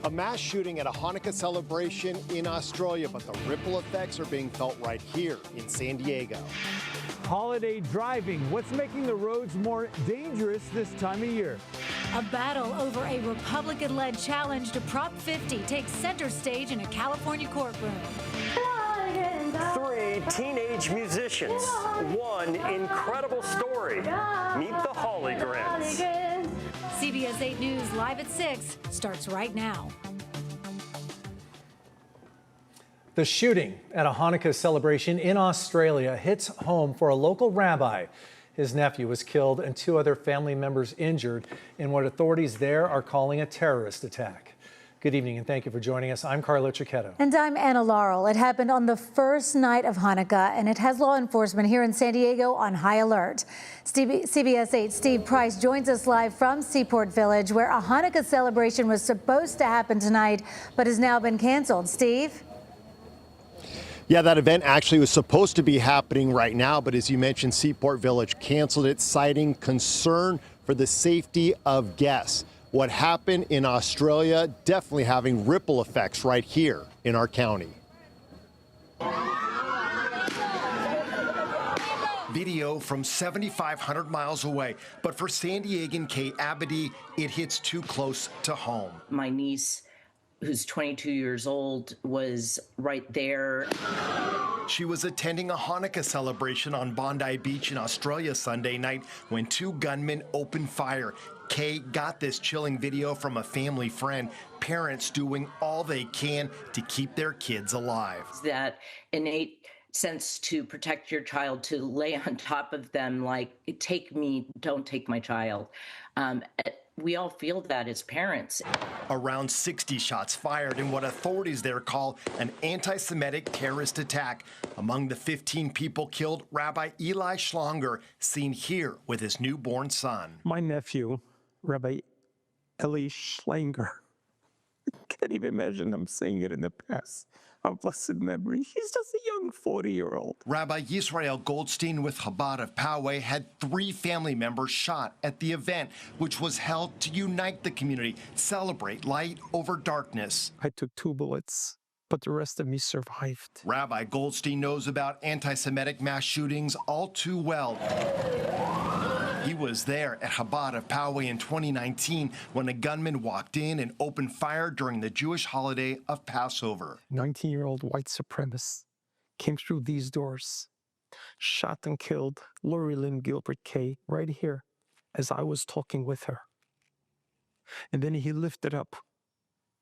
A mass shooting at a Hanukkah celebration in Australia, but the ripple effects are being felt right here in San Diego. Holiday driving. What's making the roads more dangerous this time of year? A battle over a Republican-led challenge to Prop 50 takes center stage in a California courtroom. 3 teenage musicians. One incredible story. Meet the Holograms. CBS 8 News live at 6 starts right now. The shooting at a Hanukkah celebration in Australia hits home for a local rabbi. His nephew was killed and 2 other family members injured in what authorities there are calling a terrorist attack. Good evening and thank you for joining us. I'm Carlo Cicchetto. And I'm Anna Laurel. It happened on the first night of Hanukkah, and it has law enforcement here in San Diego on high alert. CBS 8's Steve Price joins us live from Seaport Village, where a Hanukkah celebration was supposed to happen tonight, but has now been canceled. Steve? Yeah, that event actually was supposed to be happening right now, but as you mentioned, Seaport Village canceled it, citing concern for the safety of guests. What happened in Australia definitely having ripple effects right here in our county. Video from 7,500 miles away, but for San Diegan Kay Abedy, it hits too close to home. My niece, who's 22 years old, was right there. She was attending a Hanukkah celebration on Bondi Beach in Australia Sunday night when 2 gunmen opened fire. Kay got this chilling video from a family friend, parents doing all they can to keep their kids alive. That innate sense to protect your child, to lay on top of them like, take me, don't take my child. We all feel that as parents. Around 60 shots fired in what authorities there call an anti-Semitic terrorist attack. Among the 15 people killed, Rabbi Eli Schlonger, seen here with his newborn son. My nephew, Rabbi Eli Schlanger, can't even imagine him saying it in the past. Of blessed memory. He's just a young 40-year-old. Rabbi Yisrael Goldstein with Chabad of Poway had 3 family members shot at the event, which was held to unite the community, celebrate light over darkness. I took 2 bullets, but the rest of me survived. Rabbi Goldstein knows about anti-Semitic mass shootings all too well. He was there at Chabad of Poway in 2019 when a gunman walked in and opened fire during the Jewish holiday of Passover. 19-year-old white supremacist came through these doors, shot and killed Lori Lynn Gilbert Kay right here as I was talking with her. And then he lifted up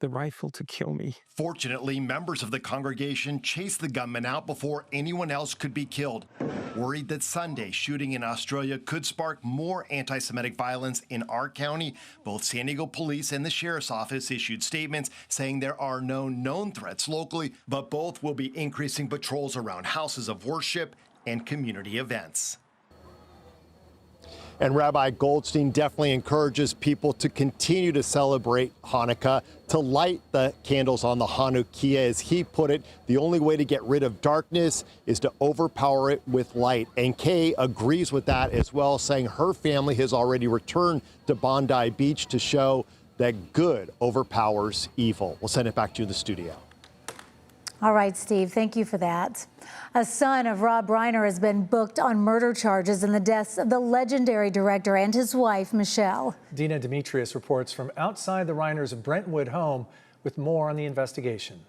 the rifle to kill me. Fortunately, members of the congregation chased the gunman out before anyone else could be killed. Worried that Sunday's shooting in Australia could spark more anti-Semitic violence in our county, both San Diego Police and the Sheriff's Office issued statements saying there are no known threats locally, but both will be increasing patrols around houses of worship and community events. And Rabbi Goldstein definitely encourages people to continue to celebrate Hanukkah, to light the candles on the Hanukkah. As he put it, the only way to get rid of darkness is to overpower it with light. And Kay agrees with that as well, saying her family has already returned to Bondi Beach to show that good overpowers evil. We'll send it back to you in the studio. All right, Steve, thank you for that. A son of Rob Reiner has been booked on murder charges in the deaths of the legendary director and his wife, Michelle. Dina Demetrius reports from outside the Reiners' Brentwood home with more on the investigation.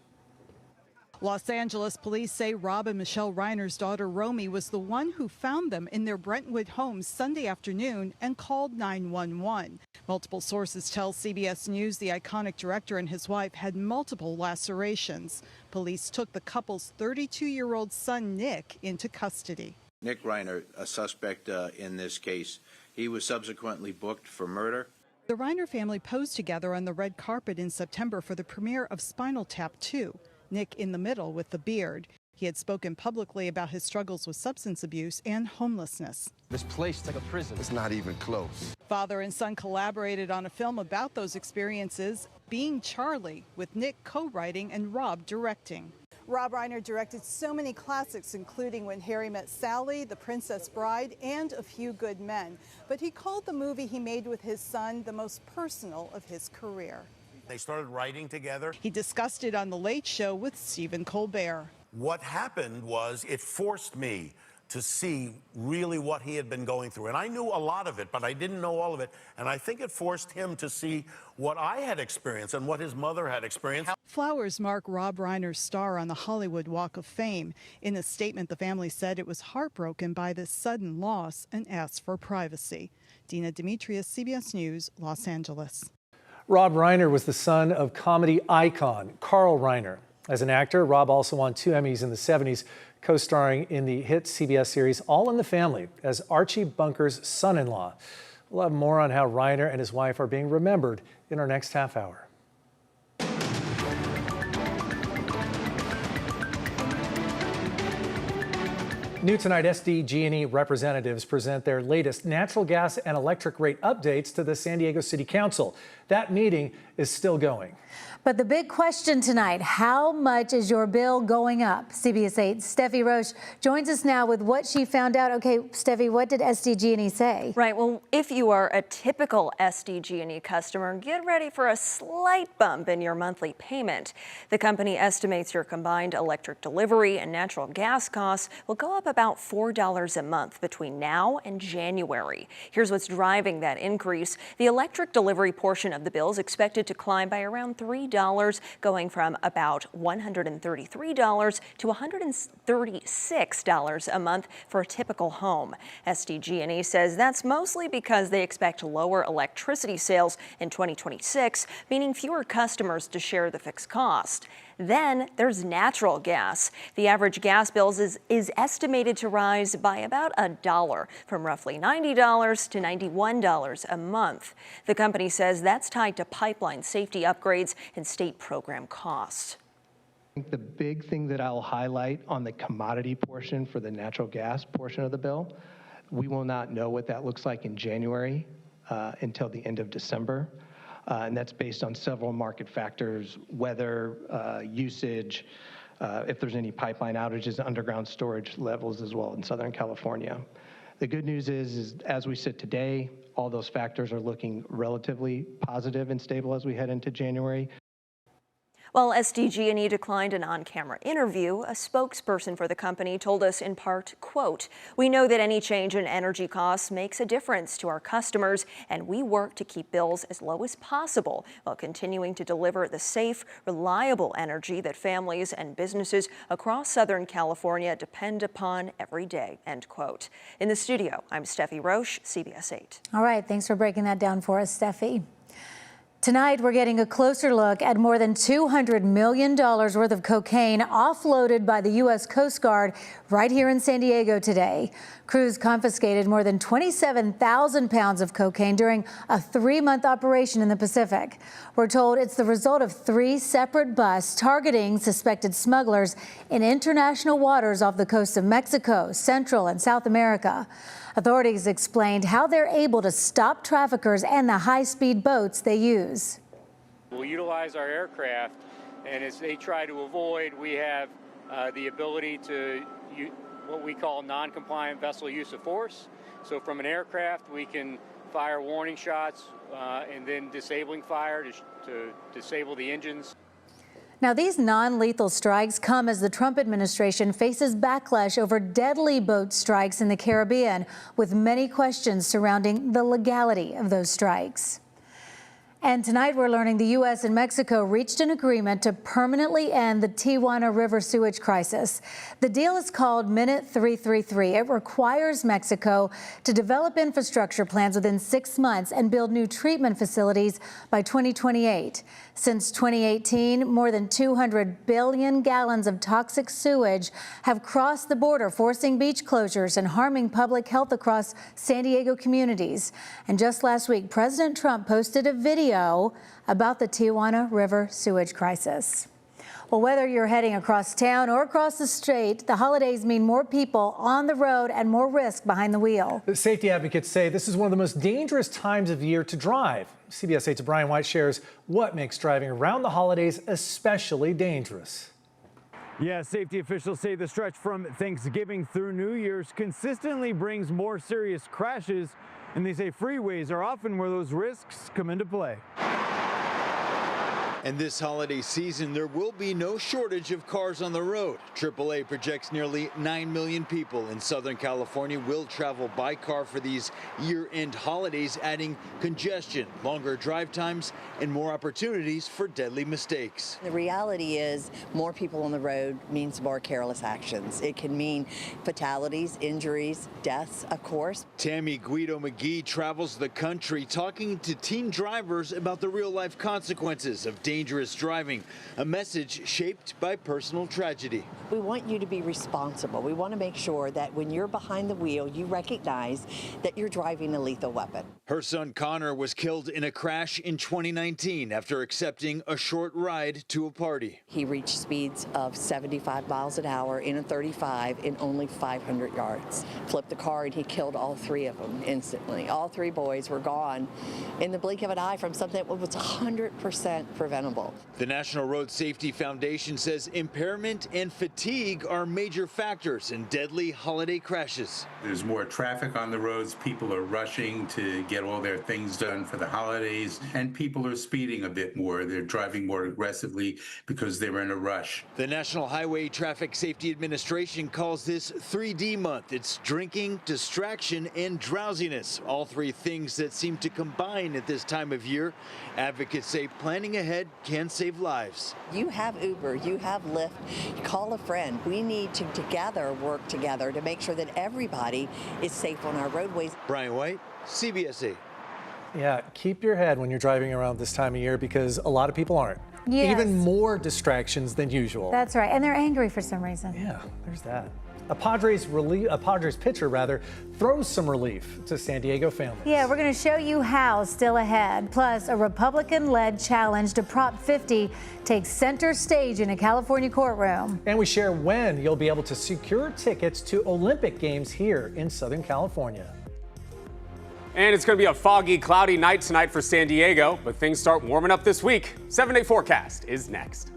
Los Angeles police say Rob and Michelle Reiner's daughter Romy was the one who found them in their Brentwood home Sunday afternoon and called 911. Multiple sources tell CBS News the iconic director and his wife had multiple lacerations. Police took the couple's 32-year-old son, Nick, into custody. Nick Reiner, a suspect in this case, he was subsequently booked for murder. The Reiner family posed together on the red carpet in September for the premiere of Spinal Tap 2. Nick in the middle with the beard. He had spoken publicly about his struggles with substance abuse and homelessness. This place is like a prison. It's not even close. Father and son collaborated on a film about those experiences, Being Charlie, with Nick co-writing and Rob directing. Rob Reiner directed so many classics, including When Harry Met Sally, The Princess Bride, and A Few Good Men. But he called the movie he made with his son the most personal of his career. They started writing together. He discussed it on The Late Show with Stephen Colbert. What happened was it forced me to see really what he had been going through. And I knew a lot of it, but I didn't know all of it. And I think it forced him to see what I had experienced and what his mother had experienced. Flowers mark Rob Reiner's star on the Hollywood Walk of Fame. In a statement, the family said it was heartbroken by this sudden loss and asked for privacy. Dina Demetrius, CBS News, Los Angeles. Rob Reiner was the son of comedy icon Carl Reiner. As an actor, Rob also won 2 Emmys in the 70s, co-starring in the hit CBS series All in the Family as Archie Bunker's son-in-law. We'll have more on how Reiner and his wife are being remembered in our next half hour. New tonight, SDG&E representatives present their latest natural gas and electric rate updates to the San Diego City Council. That meeting is still going. But the big question tonight, how much is your bill going up? CBS 8's Steffi Roche joins us now with what she found out. Okay, Steffi, what did SDG&E say? Right, well, if you are a typical SDG&E customer, get ready for a slight bump in your monthly payment. The company estimates your combined electric delivery and natural gas costs will go up about $4 a month between now and January. Here's what's driving that increase. The electric delivery portion of the bill is expected to climb by around $3, going from about $133 to $136 a month for a typical home. SDG&E says that's mostly because they expect lower electricity sales in 2026, meaning fewer customers to share the fixed cost. Then there's natural gas. The average gas bill is estimated to rise by about $1, from roughly $90 to $91 a month. The company says that's tied to pipeline safety upgrades and state program costs. I think the big thing that I'll highlight on the commodity portion for the natural gas portion of the bill, we will not know what that looks like in January until the end of December. And that's based on several market factors, weather, usage, if there's any pipeline outages, underground storage levels as well in Southern California. The good news is as we sit today, all those factors are looking relatively positive and stable as we head into January. While SDG&E declined an on-camera interview, a spokesperson for the company told us in part, quote, "We know that any change in energy costs makes a difference to our customers, and we work to keep bills as low as possible while continuing to deliver the safe, reliable energy that families and businesses across Southern California depend upon every day," end quote. In the studio, I'm Steffi Roche, CBS 8. All right, thanks for breaking that down for us, Steffi. Tonight, we're getting a closer look at more than $200 million worth of cocaine offloaded by the U.S. Coast Guard right here in San Diego today. Crews confiscated more than 27,000 pounds of cocaine during a 3-month operation in the Pacific. We're told it's the result of 3 separate busts targeting suspected smugglers in international waters off the coast of Mexico, Central and South America. Authorities explained how they're able to stop traffickers and the high-speed boats they use. We'll utilize our aircraft, and as they try to avoid, we have the ability to what we call non-compliant vessel use of force. So from an aircraft, we can fire warning shots and then disabling fire to disable the engines. Now, these non-lethal strikes come as the Trump administration faces backlash over deadly boat strikes in the Caribbean, with many questions surrounding the legality of those strikes. And tonight we're learning the U.S. and Mexico reached an agreement to permanently end the Tijuana River sewage crisis. The deal is called Minute 333. It requires Mexico to develop infrastructure plans within 6 months and build new treatment facilities by 2028. Since 2018, more than 200 billion gallons of toxic sewage have crossed the border, forcing beach closures and harming public health across San Diego communities. And just last week, President Trump posted a video about the Tijuana River sewage crisis. Well, whether you're heading across town or across the state, the holidays mean more people on the road and more risk behind the wheel. The safety advocates say this is one of the most dangerous times of year to drive. CBS 8's Brian White shares what makes driving around the holidays especially dangerous. Yeah, safety officials say the stretch from Thanksgiving through New Year's consistently brings more serious crashes, and they say freeways are often where those risks come into play. And this holiday season, there will be no shortage of cars on the road. AAA projects nearly 9 million people in Southern California will travel by car for these year-end holidays, adding congestion, longer drive times, and more opportunities for deadly mistakes. The reality is more people on the road means more careless actions. It can mean fatalities, injuries, deaths, of course. Tammy Guido McGee travels the country talking to teen drivers about the real-life consequences of dangerous driving, a message shaped by personal tragedy. We want you to be responsible. We want to make sure that when you're behind the wheel, you recognize that you're driving a lethal weapon. Her son Connor was killed in a crash in 2019 after accepting a short ride to a party. He reached speeds of 75 miles an hour in a 35 in only 500 yards. Flipped the car and he killed all three of them instantly. All three boys were gone in the blink of an eye from something that was 100% preventable. The National Road Safety Foundation says impairment and fatigue are major factors in deadly holiday crashes. There's more traffic on the roads. People are rushing to get all their things done for the holidays, and people are speeding a bit more. They're driving more aggressively because they're in a rush. The National Highway Traffic Safety Administration calls this 3D month. It's drinking, distraction, and drowsiness, all three things that seem to combine at this time of year. Advocates say planning ahead can save lives. You have Uber, you have Lyft, call a friend. We need to together work together to make sure that everybody is safe on our roadways. Brian White, CBS 8. Yeah, keep your head when you're driving around this time of year because a lot of people aren't. Yes. Even more distractions than usual. That's right, and they're angry for some reason. Yeah, there's that. A Padres pitcher throws some relief to San Diego families. Yeah, we're going to show you how still ahead. Plus, a Republican-led challenge to Prop 50 takes center stage in a California courtroom. And we share when you'll be able to secure tickets to Olympic Games here in Southern California. And it's going to be a foggy, cloudy night tonight for San Diego, but things start warming up this week. 7-day forecast is next.